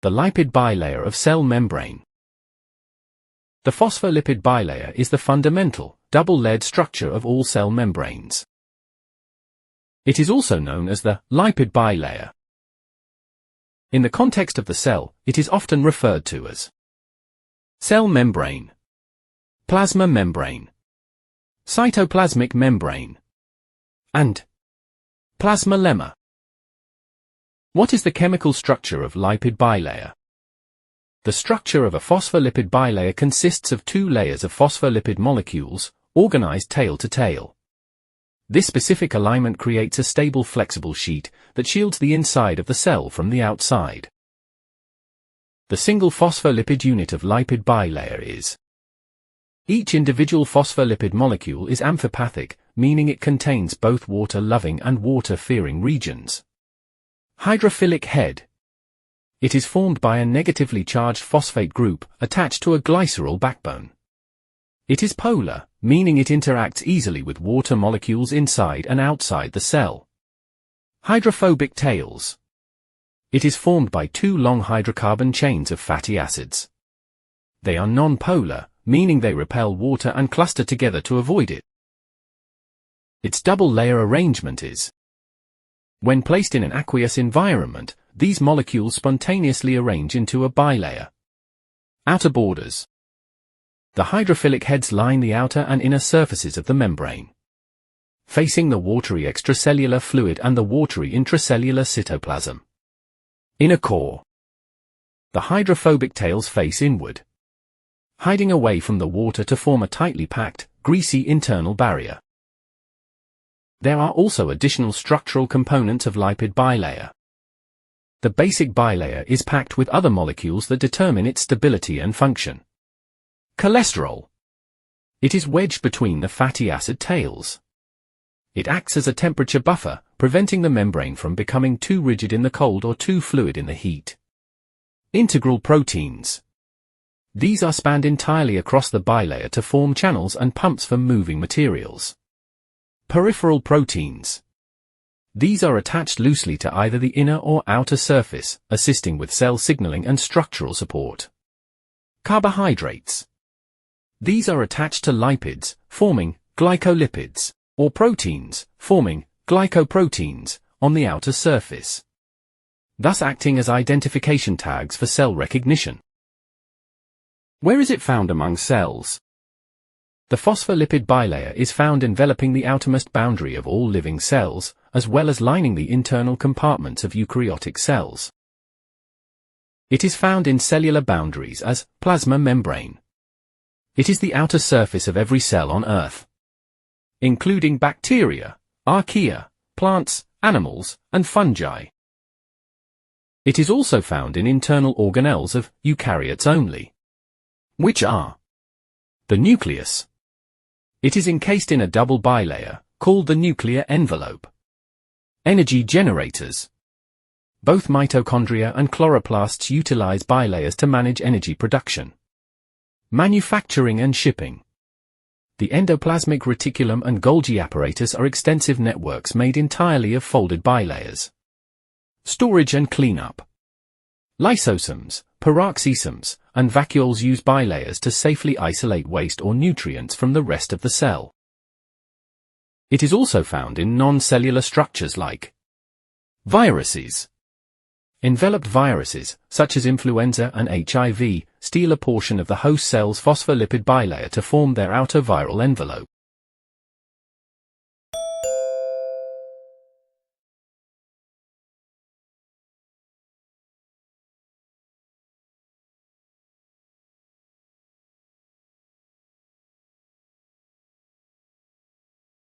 The lipid bilayer of cell membrane. The phospholipid bilayer is the fundamental, double-layered structure of all cell membranes. It is also known as the lipid bilayer. In the context of the cell, it is often referred to as cell membrane, plasma membrane, cytoplasmic membrane, and plasma lemma. What is the chemical structure of lipid bilayer? The structure of a phospholipid bilayer consists of two layers of phospholipid molecules, organized tail to tail. This specific alignment creates a stable flexible sheet that shields the inside of the cell from the outside. The single phospholipid unit of lipid bilayer is. Each individual phospholipid molecule is amphipathic, meaning it contains both water-loving and water-fearing regions. Hydrophilic head. It is formed by a negatively charged phosphate group attached to a glycerol backbone. It is polar, meaning it interacts easily with water molecules inside and outside the cell. Hydrophobic tails. It is formed by two long hydrocarbon chains of fatty acids. They are non-polar, meaning they repel water and cluster together to avoid it. Its double-layer arrangement is. When placed in an aqueous environment, these molecules spontaneously arrange into a bilayer. Outer borders. The hydrophilic heads line the outer and inner surfaces of the membrane, facing the watery extracellular fluid and the watery intracellular cytoplasm. Inner core. The hydrophobic tails face inward, hiding away from the water to form a tightly packed, greasy internal barrier. There are also additional structural components of lipid bilayer. The basic bilayer is packed with other molecules that determine its stability and function. Cholesterol. It is wedged between the fatty acid tails. It acts as a temperature buffer, preventing the membrane from becoming too rigid in the cold or too fluid in the heat. Integral proteins. These are spanned entirely across the bilayer to form channels and pumps for moving materials. Peripheral proteins. These are attached loosely to either the inner or outer surface, assisting with cell signaling and structural support. Carbohydrates. These are attached to lipids, forming glycolipids, or proteins, forming glycoproteins, on the outer surface, thus acting as identification tags for cell recognition. Where is it found among cells? The phospholipid bilayer is found enveloping the outermost boundary of all living cells, as well as lining the internal compartments of eukaryotic cells. It is found in cellular boundaries as plasma membrane. It is the outer surface of every cell on Earth, including bacteria, archaea, plants, animals, and fungi. It is also found in internal organelles of eukaryotes only, which are the nucleus. It is encased in a double bilayer, called the nuclear envelope. Energy generators. Both mitochondria and chloroplasts utilize bilayers to manage energy production. Manufacturing and shipping. The endoplasmic reticulum and Golgi apparatus are extensive networks made entirely of folded bilayers. Storage and cleanup. Lysosomes, peroxisomes, and vacuoles use bilayers to safely isolate waste or nutrients from the rest of the cell. It is also found in non-cellular structures like viruses. Enveloped viruses, such as influenza and HIV, steal a portion of the host cell's phospholipid bilayer to form their outer viral envelope.